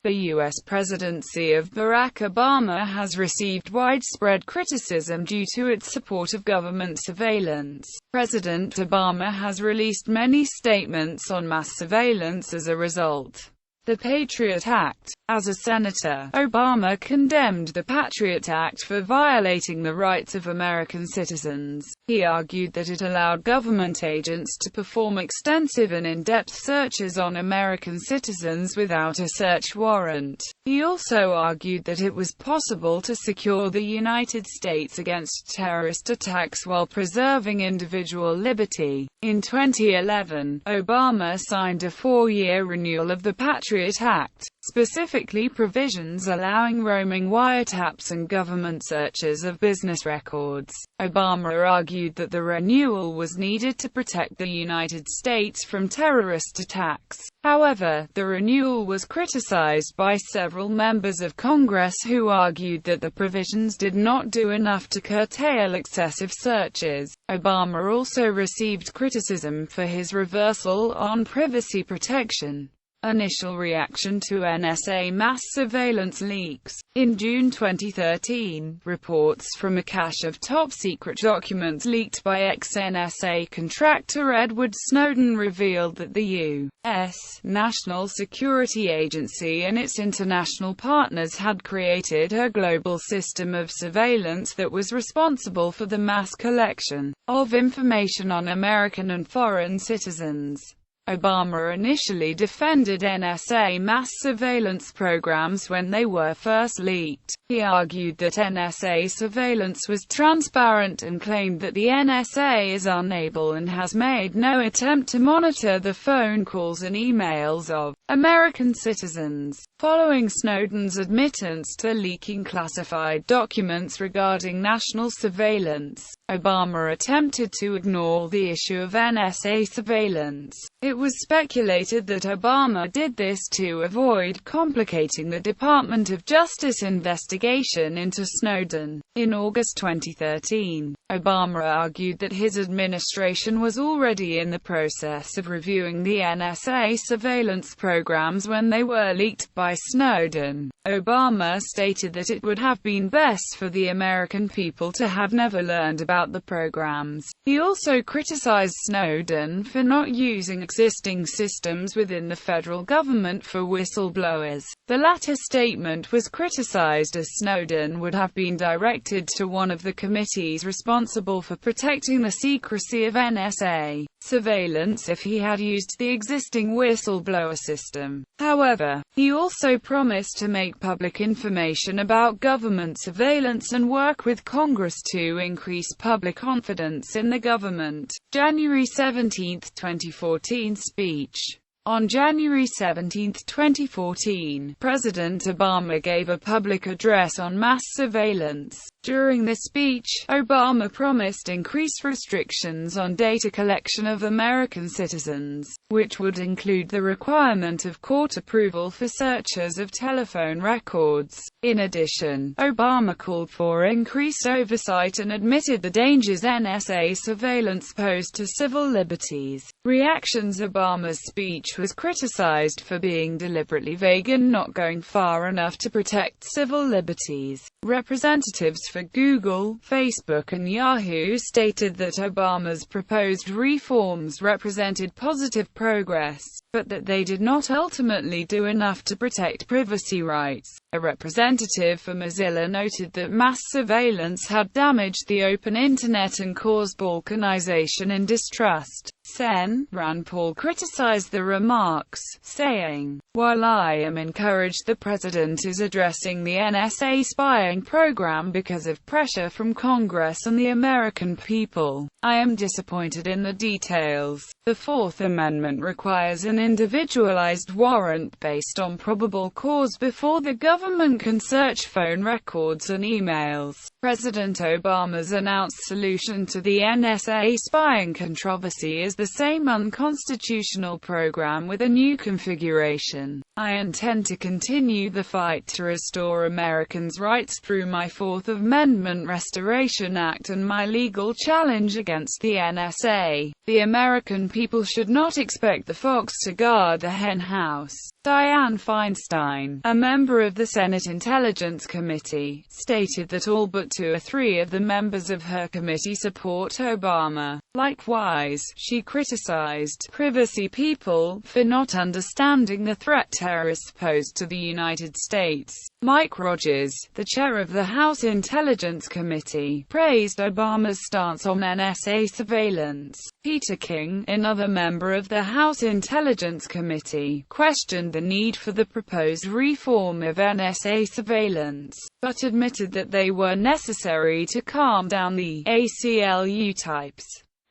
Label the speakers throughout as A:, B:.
A: The U.S. presidency of Barack Obama has received widespread criticism due to its support of government surveillance. President Obama has released many statements on mass surveillance as a result. The Patriot Act. As a senator, Obama condemned the Patriot Act for violating the rights of American citizens. He argued that it allowed government agents to perform extensive and in-depth searches on American citizens without a search warrant. He also argued that it was possible to secure the United States against terrorist attacks while preserving individual liberty. In 2011, Obama signed a 4-year renewal of the Patriot Act, specifically provisions allowing roaming wiretaps and government searches of business records. Obama argued that the renewal was needed to protect the United States from terrorist attacks. However, the renewal was criticized by several members of Congress who argued that the provisions did not do enough to curtail excessive searches. Obama also received criticism for his reversal on privacy protection. Initial reaction to NSA mass surveillance leaks. In June 2013, reports from a cache of top-secret documents leaked by ex-NSA contractor Edward Snowden revealed that the U.S. National Security Agency and its international partners had created a global system of surveillance that was responsible for the mass collection of information on American and foreign citizens. Obama initially defended NSA mass surveillance programs when they were first leaked. He argued that NSA surveillance was transparent and claimed that the NSA is unable and has made no attempt to monitor the phone calls and emails of American citizens. Following Snowden's admittance to leaking classified documents regarding national surveillance, Obama attempted to ignore the issue of NSA surveillance. It was speculated that Obama did this to avoid complicating the Department of Justice investigation into Snowden. In August 2013, Obama argued that his administration was already in the process of reviewing the NSA surveillance programs when they were leaked by Snowden. Obama stated that it would have been best for the American people to have never learned about the programs. He also criticized Snowden for not using existing systems within the federal government for whistleblowers. The latter statement was criticized as Snowden would have been directed to one of the committees responsible for protecting the secrecy of NSA surveillance if he had used the existing whistleblower system. However, he also promised to make public information about government surveillance and work with Congress to increase public confidence in the government. January 17, 2014 speech. On January 17, 2014, President Obama gave a public address on mass surveillance. During this speech, Obama promised increased restrictions on data collection of American citizens, which would include the requirement of court approval for searches of telephone records. In addition, Obama called for increased oversight and admitted the dangers NSA surveillance posed to civil liberties. Reactions. Obama's speech was criticized for being deliberately vague and not going far enough to protect civil liberties. Representatives for Google, Facebook and Yahoo stated that Obama's proposed reforms represented positive progress, but that they did not ultimately do enough to protect privacy rights. A representative for Mozilla noted that mass surveillance had damaged the open internet and caused balkanization and distrust. Sen. Rand Paul criticized the remarks, saying, "While I am encouraged the president is addressing the NSA spying program because of pressure from Congress and the American people, I am disappointed in the details. The Fourth Amendment requires an individualized warrant based on probable cause before the government can search phone records and emails." President Obama's announced solution to the NSA spying controversy is the same unconstitutional program with a new configuration. "I intend to continue the fight to restore Americans' rights through my Fourth Amendment Restoration Act and my legal challenge against the NSA. The American people should not expect the fox to guard the hen house." Dianne Feinstein, a member of the Senate Intelligence Committee, stated that all but 2 or 3 of the members of her committee support Obama. Likewise, she criticized privacy people for not understanding the threat terrorists pose to the United States. Mike Rogers, the chair of the House Intelligence Committee, praised Obama's stance on NSA surveillance. Peter King, another member of the House Intelligence Committee, questioned the need for the proposed reform of NSA surveillance, but admitted that they were necessary to calm down the ACLU types.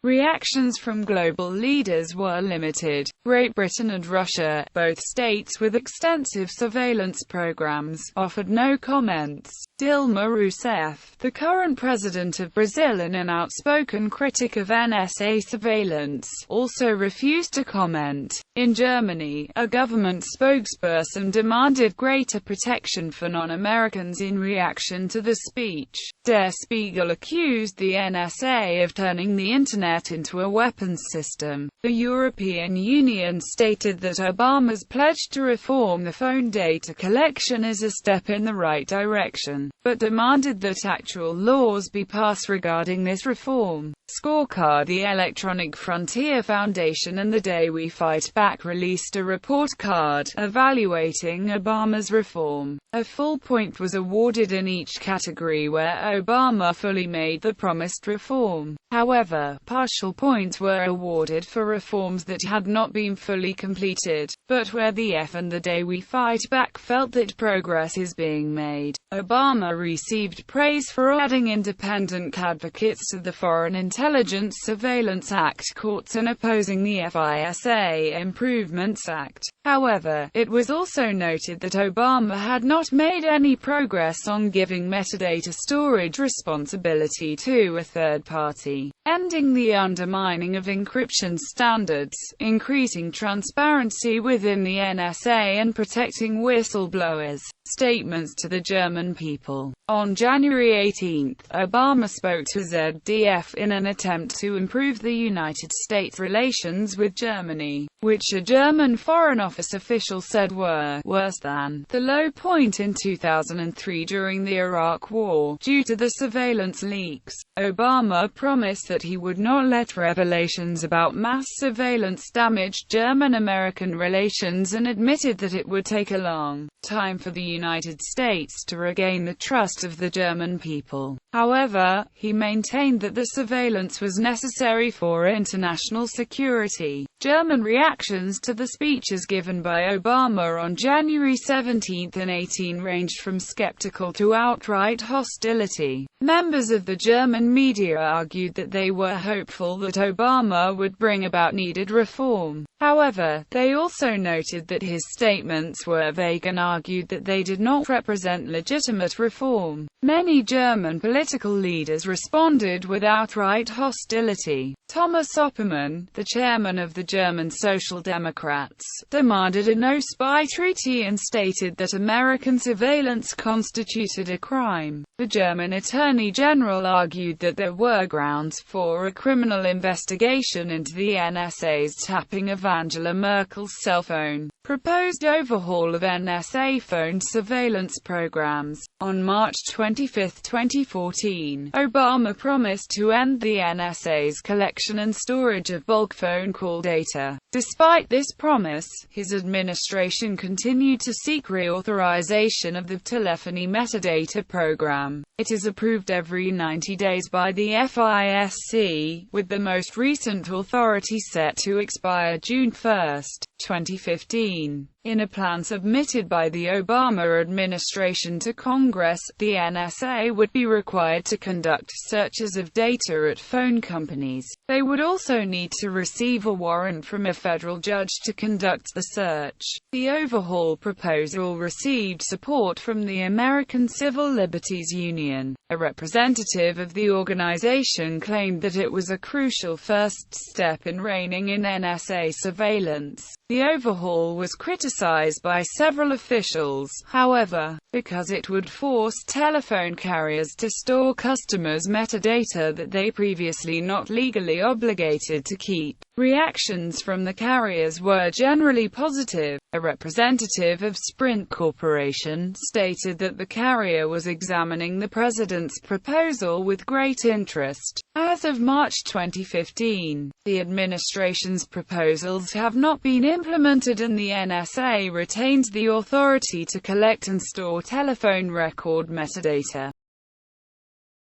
A: Reactions from global leaders were limited. Great Britain and Russia, both states with extensive surveillance programs, offered no comments. Dilma Rousseff, the current president of Brazil and an outspoken critic of NSA surveillance, also refused to comment. In Germany, a government spokesperson demanded greater protection for non-Americans in reaction to the speech. Der Spiegel accused the NSA of turning the Internet into a weapons system. The European Union stated that Obama's pledge to reform the phone data collection is a step in the right direction, but demanded that actual laws be passed regarding this reform. Scorecard. The Electronic Frontier Foundation and the Day We Fight Back released a report card evaluating Obama's reform. A full point was awarded in each category where Obama fully made the promised reform. However, partial points were awarded for reforms that had not been fully completed, but where the F and the Day We Fight Back felt that progress is being made. Obama received praise for adding independent advocates to the Foreign Intelligence Surveillance Act courts and opposing the FISA Improvements Act. However, it was also noted that Obama had not made any progress on giving metadata storage responsibility to a third party, ending the undermining of encryption standards, increasing transparency within the NSA and protecting whistleblowers. Statements to the German people. On January 18, Obama spoke to ZDF in an attempt to improve the United States' relations with Germany, which a German Foreign Office official said were worse than the low point in 2003 during the Iraq War, due to the surveillance leaks. Obama promised that he would not let revelations about mass surveillance damage German-American relations and admitted that it would take a long time for the United States to regain the trust of the German people. However, he maintained that the surveillance was necessary for international security. German reactions to the speeches given by Obama on January 17 and 18 ranged from skeptical to outright hostility. Members of the German media argued that they were hopeful that Obama would bring about needed reform. However, they also noted that his statements were vague and argued that they did not represent legitimate reform. Many German political leaders responded with outright hostility. Thomas Oppermann, the chairman of the German Social Democrats, demanded a no-spy treaty and stated that American surveillance constituted a crime. The German Attorney General argued that there were grounds for a criminal investigation into the NSA's tapping of Angela Merkel's cell phone. Proposed overhaul of NSA phone surveillance programs. On March 25, 2014, Obama promised to end the NSA's collection and storage of bulk phone call data. Despite this promise, his administration continued to seek reauthorization of the telephony metadata program. It is approved every 90 days by the FISC, with the most recent authority set to expire June 1, 2015. In a plan submitted by the Obama administration to Congress, the NSA would be required to conduct searches of data at phone companies. They would also need to receive a warrant from a federal judge to conduct the search. The overhaul proposal received support from the American Civil Liberties Union. A representative of the organization claimed that it was a crucial first step in reining in NSA surveillance. The overhaul was criticized by several officials, however, because it would force telephone carriers to store customers' metadata that they previously not legally obligated to keep. Reactions from the carriers were generally positive. A representative of Sprint Corporation stated that the carrier was examining the president's proposal with great interest. As of March 2015, the administration's proposals have not been implemented and the NSA retains the authority to collect and store telephone record metadata.